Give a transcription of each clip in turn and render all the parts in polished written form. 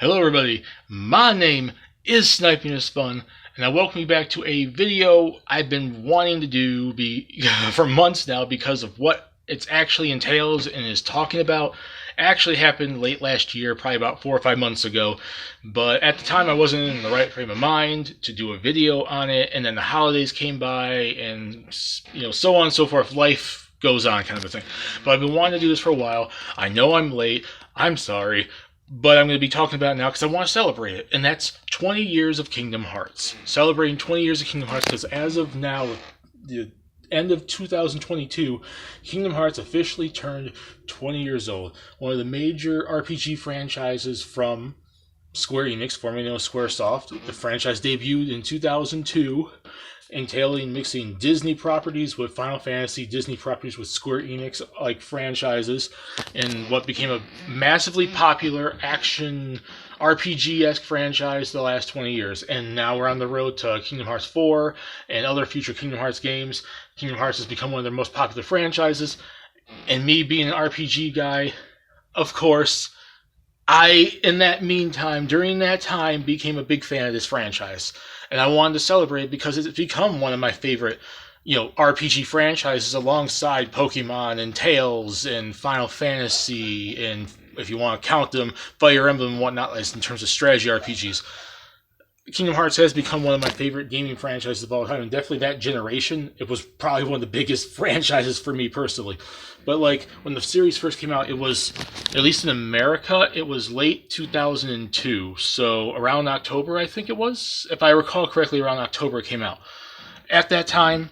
Hello everybody, my name is Sniping is Fun, and I welcome you back to a video I've been wanting to do for months now because of what it actually entails and is talking about. It actually happened late last year, probably about 4 or 5 months ago, but at the time I wasn't in the right frame of mind to do a video on it, and then the holidays came by, and so on and so forth. Life goes on, kind of a thing. But I've been wanting to do this for a while. I know I'm late. I'm sorry. But I'm going to be talking about it now because I want to celebrate it. And that's 20 years of Kingdom Hearts. Celebrating 20 years of Kingdom Hearts because as of now, the end of 2022, Kingdom Hearts officially turned 20 years old. One of the major RPG franchises from Square Enix, formerly known as Squaresoft. The franchise debuted in 2002, entailing mixing Disney properties with Final Fantasy, Disney properties with Square Enix like franchises, and what became a massively popular action RPG-esque franchise the last 20 years. And now we're on the road to Kingdom Hearts 4 and other future Kingdom Hearts games. Kingdom Hearts has become one of their most popular franchises, and me being an RPG guy, of course, in that meantime, during that time, became a big fan of this franchise. And I wanted to celebrate it because it's become one of my favorite, RPG franchises alongside Pokemon and Tales and Final Fantasy and, if you want to count them, Fire Emblem and whatnot, in terms of strategy RPGs. Kingdom Hearts has become one of my favorite gaming franchises of all time, and definitely that generation, it was probably one of the biggest franchises for me personally. But when the series first came out, it was, at least in America, it was late 2002, so around October, I think it was. If I recall correctly, around October it came out. At that time,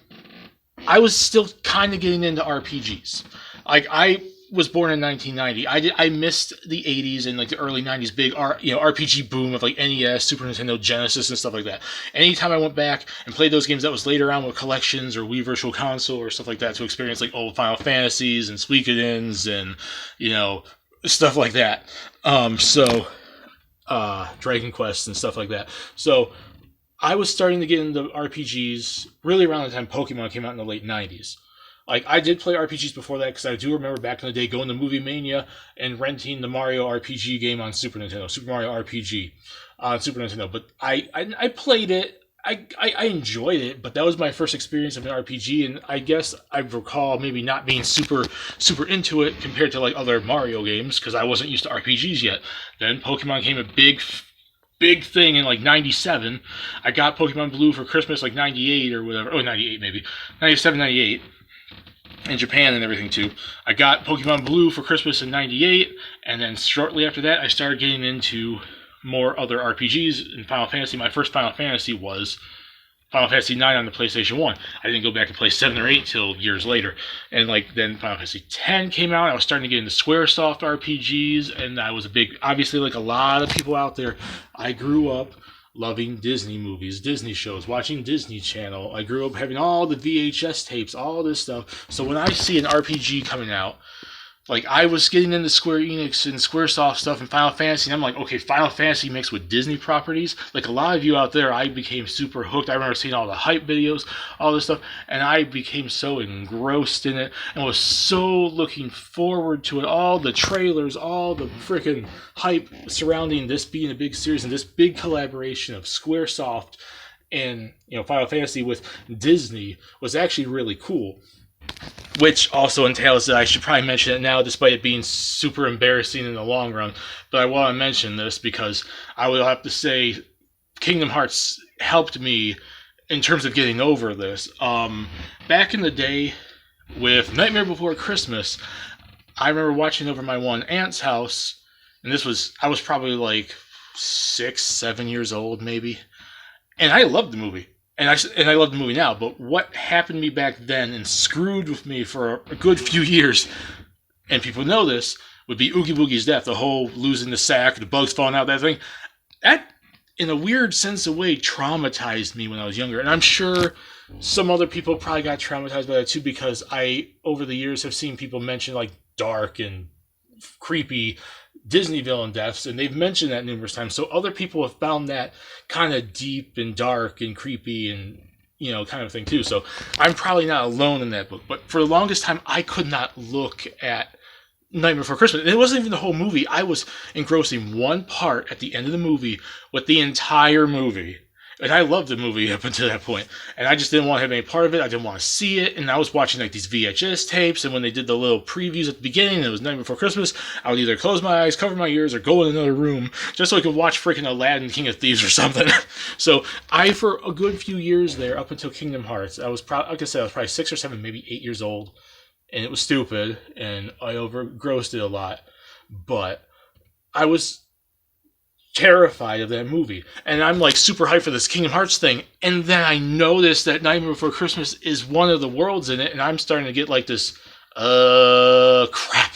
I was still kind of getting into RPGs. I was born in 1990. I missed the 80s and the early 90s big RPG boom of NES, Super Nintendo, Genesis, and stuff like that. Anytime I went back and played those games, that was later on with collections or Wii Virtual Console or stuff like that to experience old Final Fantasies and Suikoden's and stuff like that. Dragon Quest and stuff like that. So I was starting to get into RPGs really around the time Pokemon came out in the late 90s. I did play RPGs before that because I do remember back in the day going to Movie Mania and renting the Mario RPG game on Super Nintendo, Super Mario RPG on Super Nintendo. But I played it. I enjoyed it, but that was my first experience of an RPG, and I guess I recall maybe not being super into it compared to other Mario games because I wasn't used to RPGs yet. Then Pokemon came a big thing in 97. I got Pokemon Blue for Christmas 98 or whatever. Oh, 98 maybe. 97, 98. In Japan and everything too. I got Pokemon Blue for Christmas in 98, and then shortly after that I started getting into more other RPGs in Final Fantasy. My first Final Fantasy was Final Fantasy 9 on the PlayStation 1. I didn't go back and play 7 or 8 till years later. And then Final Fantasy 10 came out. I was starting to get into Squaresoft RPGs, and I was obviously a lot of people out there, I grew up loving Disney movies, Disney shows, watching Disney Channel. I grew up having all the VHS tapes, all this stuff. So when I see an RPG coming out, I was getting into Square Enix and Squaresoft stuff and Final Fantasy, and I'm okay, Final Fantasy mixed with Disney properties. A lot of you out there, I became super hooked. I remember seeing all the hype videos, all this stuff, and I became so engrossed in it and was so looking forward to it. All the trailers, all the freaking hype surrounding this being a big series and this big collaboration of Squaresoft and Final Fantasy with Disney was actually really cool. Which also entails that I should probably mention it now, despite it being super embarrassing in the long run. But I want to mention this because I will have to say Kingdom Hearts helped me in terms of getting over this. Back in the day with Nightmare Before Christmas, I remember watching over my one aunt's house, and I was probably 6, 7 years old maybe, and I loved the movie. And I love the movie now, but what happened to me back then and screwed with me for a good few years, and people know this, would be Oogie Boogie's death, the whole losing the sack, the bugs falling out, that thing. That, in a weird sense of way, traumatized me when I was younger. And I'm sure some other people probably got traumatized by that too, because I, over the years, have seen people mention dark and creepy Disney villain deaths, and they've mentioned that numerous times. So other people have found that kind of deep and dark and creepy and kind of thing too. So I'm probably not alone in that book. But for the longest time, I could not look at Night Before Christmas. And it wasn't even the whole movie. I was engrossing one part at the end of the movie with the entire movie. And I loved the movie up until that point. And I just didn't want to have any part of it. I didn't want to see it. And I was watching like these VHS tapes. And when they did the little previews at the beginning, and it was Night Before Christmas, I would either close my eyes, cover my ears, or go in another room just so I could watch freaking Aladdin, King of Thieves or something. So for a good few years there, up until Kingdom Hearts, I was like I said, I was probably 6 or 7, maybe 8 years old. And it was stupid. And I overgrossed it a lot. But I was terrified of that movie. And I'm like super hyped for this Kingdom Hearts thing. And then I noticed that Nightmare Before Christmas is one of the worlds in it. And I'm starting to get like this, crap.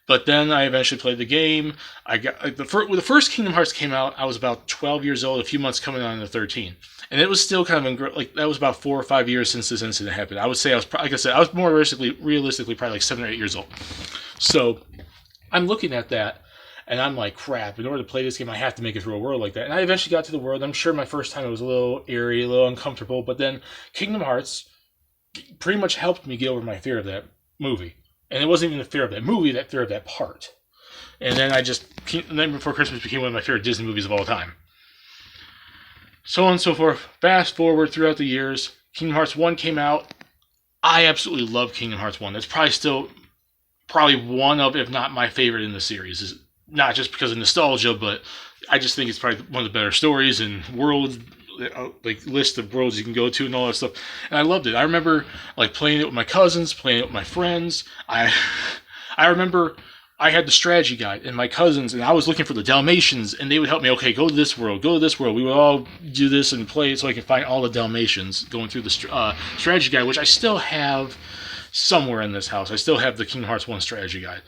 But then I eventually played the game. I got when the first Kingdom Hearts came out, I was about 12 years old, a few months coming on to 13. And it was still kind of like that was about 4 or 5 years since this incident happened. I would say I was, like I said, I was more realistically probably like 7 or 8 years old. So I'm looking at that. And I'm like, crap, in order to play this game, I have to make it through a world like that. And I eventually got to the world. I'm sure my first time it was a little eerie, a little uncomfortable. But then Kingdom Hearts pretty much helped me get over my fear of that movie. And it wasn't even the fear of that movie, that fear of that part. And then Night Before Christmas became one of my favorite Disney movies of all time. So on and so forth. Fast forward throughout the years. Kingdom Hearts 1 came out. I absolutely love Kingdom Hearts 1. That's probably one of, if not my favorite in the series. Not just because of nostalgia, but I just think it's probably one of the better stories and world, like list of worlds you can go to and all that stuff. And I loved it. I remember like playing it with my cousins, playing it with my friends. I remember I had the strategy guide and my cousins, and I was looking for the Dalmatians, and they would help me. Okay, go to this world, go to this world. We would all do this and play it so I could find all the Dalmatians going through the strategy guide, which I still have somewhere in this house. I still have the Kingdom Hearts 1 strategy guide.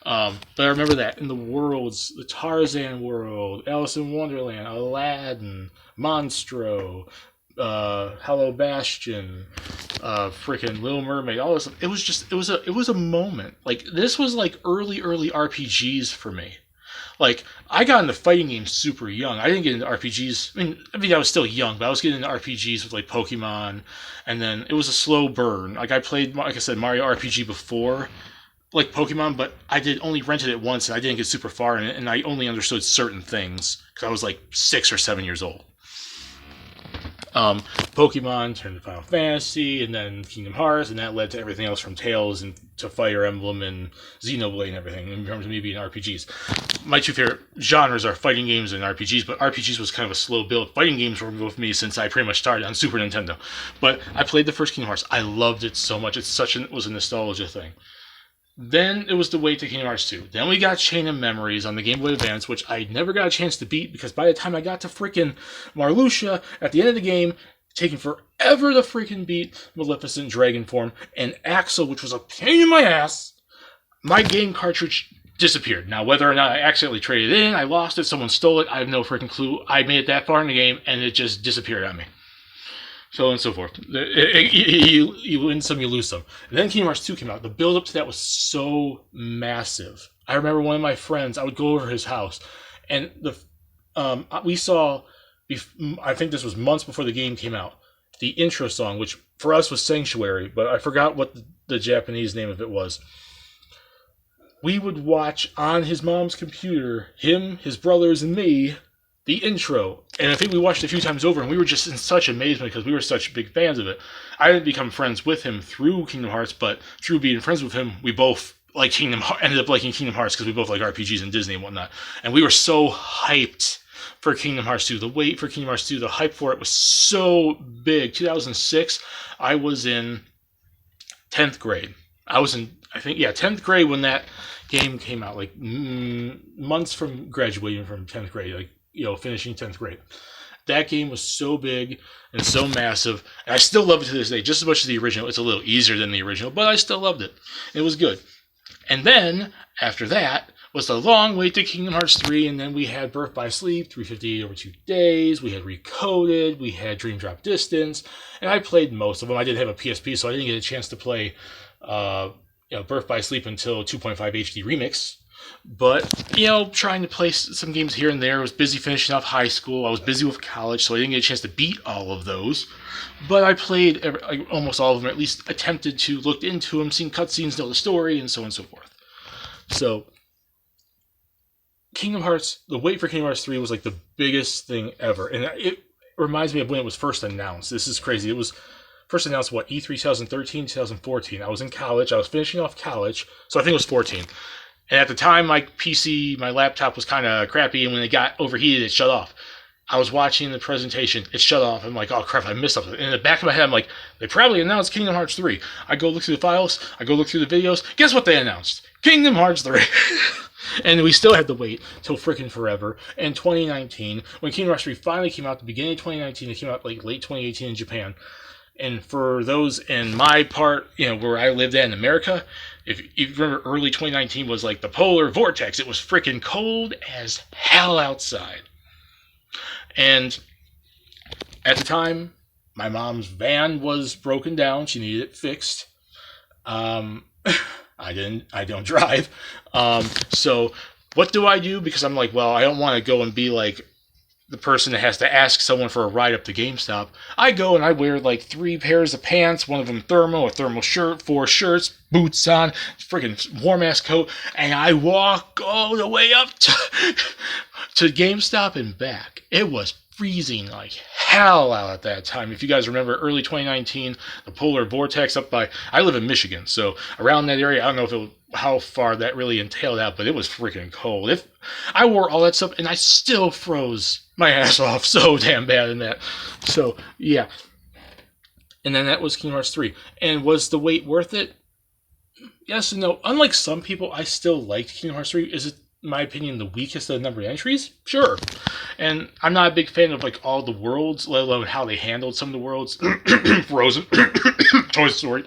But I remember that in the worlds, the Tarzan world, Alice in Wonderland, Aladdin, Monstro, Hello Bastion, freaking Little Mermaid, all this stuff. It was a moment. Like, this was like early RPGs for me. Like, I got into fighting games super young. I didn't get into RPGs. I mean, I was still young, but I was getting into RPGs with like Pokemon, and then it was a slow burn. Like, I played, like I said, Mario RPG before, like Pokemon, but I only rented it once, and I didn't get super far in it, and I only understood certain things because I was like 6 or 7 years old. Pokemon turned to Final Fantasy, and then Kingdom Hearts, and that led to everything else from Tales and to Fire Emblem and Xenoblade and everything in terms of me being RPGs. My two favorite genres are fighting games and RPGs, but RPGs was kind of a slow build. Fighting games were with me since I pretty much started on Super Nintendo. But I played the first Kingdom Hearts. I loved it so much. It was a nostalgia thing. Then it was the wait to Kingdom Hearts 2. Then we got Chain of Memories on the Game Boy Advance, which I never got a chance to beat because by the time I got to freaking Marluxia at the end of the game, taking forever to freaking beat Maleficent Dragon Form, and Axel, which was a pain in my ass, my game cartridge disappeared. Now, whether or not I accidentally traded it in, I lost it, someone stole it, I have no freaking clue. I made it that far in the game, and it just disappeared on me. So on and so forth. You win some, you lose some. And then Kingdom Hearts 2 came out. The build up to that was so massive. I remember one of my friends, I would go over his house, and we saw, I think this was months before the game came out, the intro song, which for us was Sanctuary, but I forgot what the Japanese name of it was. We would watch on his mom's computer, him, his brothers, and me, the intro, and I think we watched it a few times over, and we were just in such amazement because we were such big fans of it. I didn't become friends with him through Kingdom Hearts, but through being friends with him, we both ended up liking Kingdom Hearts because we both like RPGs and Disney and whatnot. And we were so hyped for Kingdom Hearts 2. The wait for Kingdom Hearts 2, the hype for it was so big. 2006, I was in 10th grade. I was in, 10th grade when that game came out, like months from graduating from 10th grade, finishing 10th grade. That game was so big and so massive, and I still love it to this day, just as much as the original. It's a little easier than the original, but I still loved it. It was good. And then, after that, was the long wait to Kingdom Hearts 3, and then we had Birth by Sleep, 358 over 2 days, we had Recoded, we had Dream Drop Distance, and I played most of them. I didn't have a PSP, so I didn't get a chance to play Birth by Sleep until 2.5 HD Remix. But, trying to play some games here and there. I was busy finishing off high school. I was busy with college, so I didn't get a chance to beat all of those. But I played almost all of them, or at least attempted to, looked into them, seen cutscenes, know the story, and so on and so forth. So Kingdom Hearts, the wait for Kingdom Hearts 3 was like the biggest thing ever. And it reminds me of when it was first announced. This is crazy. It was first announced, what, E3 2013, 2014. I was in college. I was finishing off college. So I think it was 14. And at the time, my PC, my laptop was kind of crappy. And when it got overheated, it shut off. I was watching the presentation. It shut off. I'm like, oh, crap, I missed something. In the back of my head, I'm like, they probably announced Kingdom Hearts 3. I go look through the files. I go look through the videos. Guess what they announced? Kingdom Hearts 3. And we still had to wait till freaking forever. In 2019, when Kingdom Hearts 3 finally came out, the beginning of 2019, it came out like late 2018 in Japan. And for those in my part, where I lived at in America, if you remember, early 2019 was like the polar vortex. It was freaking cold as hell outside. And at the time, my mom's van was broken down. She needed it fixed. I don't drive. So what do I do? Because I'm like, well, I don't want to go and be like the person that has to ask someone for a ride up to GameStop. I go and I wear like 3 pairs of pants, one of them thermal, a thermal shirt, 4 shirts, boots on, freaking warm ass coat, and I walk all the way up to GameStop and back. It was freezing like hell out at that time. If you guys remember early 2019, the polar vortex I live in Michigan, so around that area, I don't know how far that really entailed out, but it was freaking cold. If I wore all that stuff and I still froze my ass off so damn bad in that. So yeah. And then that was Kingdom Hearts 3. And was the wait worth it? Yes and no. Unlike some people, I still liked Kingdom Hearts 3. Is it, in my opinion, the weakest of the number of entries? Sure. And I'm not a big fan of like all the worlds, let alone how they handled some of the worlds. Frozen, Toy Story.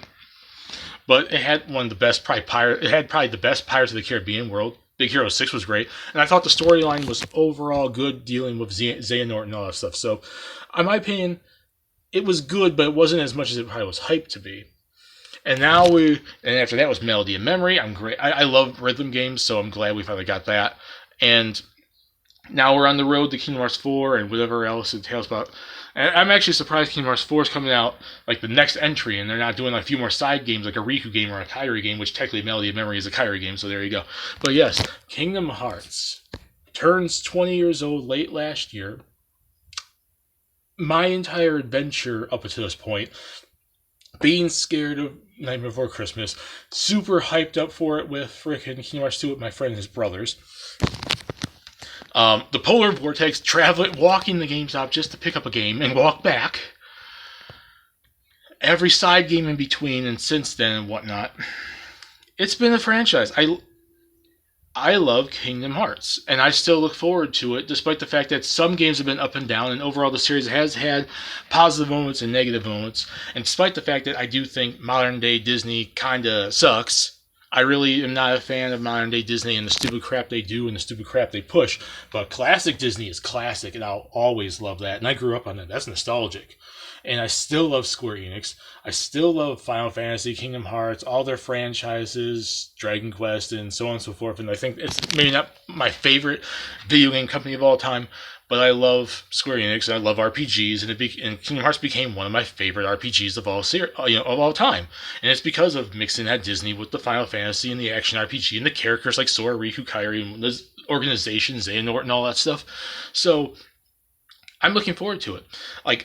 But it had one of the best, it had probably the best Pirates of the Caribbean world. Big Hero 6 was great. And I thought the storyline was overall good, dealing with Xehanort and all that stuff. So, in my opinion, it was good, but it wasn't as much as it probably was hyped to be. And after that was Melody and Memory. I'm great. I love rhythm games, so I'm glad we finally got that. And now we're on the road to Kingdom Hearts 4 and whatever else it tells about. And I'm actually surprised Kingdom Hearts 4 is coming out like the next entry, and they're not doing like a few more side games like a Riku game or a Kairi game, which technically Melody and Memory is a Kairi game, so there you go. But yes, Kingdom Hearts turns 20 years old late last year. My entire adventure up until this point, being scared of Nightmare Before Christmas, super hyped up for it with frickin' Kingdom Hearts 2 with my friend and his brothers. The polar vortex, walking the GameStop just to pick up a game and walk back. Every side game in between, and since then and whatnot. It's been a franchise. I love Kingdom Hearts, and I still look forward to it, despite the fact that some games have been up and down, and overall the series has had positive moments and negative moments. And despite the fact that I do think modern-day Disney kinda sucks, I really am not a fan of modern-day Disney and the stupid crap they do and the stupid crap they push. But classic Disney is classic, and I'll always love that. And I grew up on that. That's nostalgic. And I still love Square Enix. I still love Final Fantasy, Kingdom Hearts, all their franchises, Dragon Quest, and so on and so forth. And I think it's maybe not my favorite video game company of all time, but I love Square Enix and I love RPGs. And Kingdom Hearts became one of my favorite RPGs of all time. And it's because of mixing that Disney with the Final Fantasy and the action RPG and the characters like Sora, Riku, Kairi, and the organizations, Xehanort, and all that stuff. So I'm looking forward to it.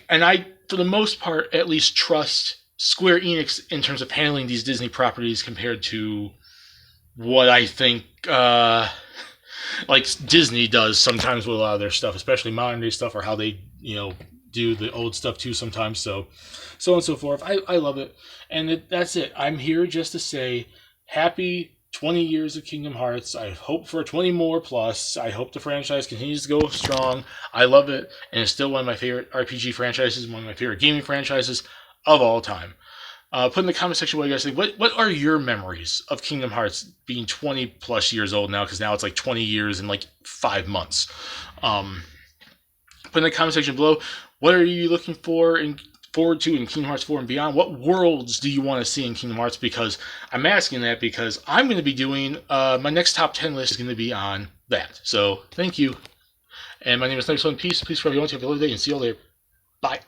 And I, for the most part, at least trust Square Enix in terms of handling these Disney properties compared to what I think Disney does sometimes with a lot of their stuff, especially modern day stuff, or how they do the old stuff too sometimes. So on and so forth. I love it, and that's it. I'm here just to say happy 20 years of Kingdom Hearts. I hope for 20 more plus. I hope the franchise continues to go strong. I love it, and it's still one of my favorite RPG franchises, one of my favorite gaming franchises of all time. Put in the comment section what you guys think. What are your memories of Kingdom Hearts being 20 plus years old now? Because now it's like 20 years in 5 months. Put in the comment section below. What are you looking forward to in Kingdom Hearts 4 and beyond? What worlds do you want to see in Kingdom Hearts? Because I'm asking that because I'm going to be doing my next top 10 list is going to be on that. So thank you. And my name is Thanks One Peace. Please forever you want to have a lovely day and see you all later. Bye.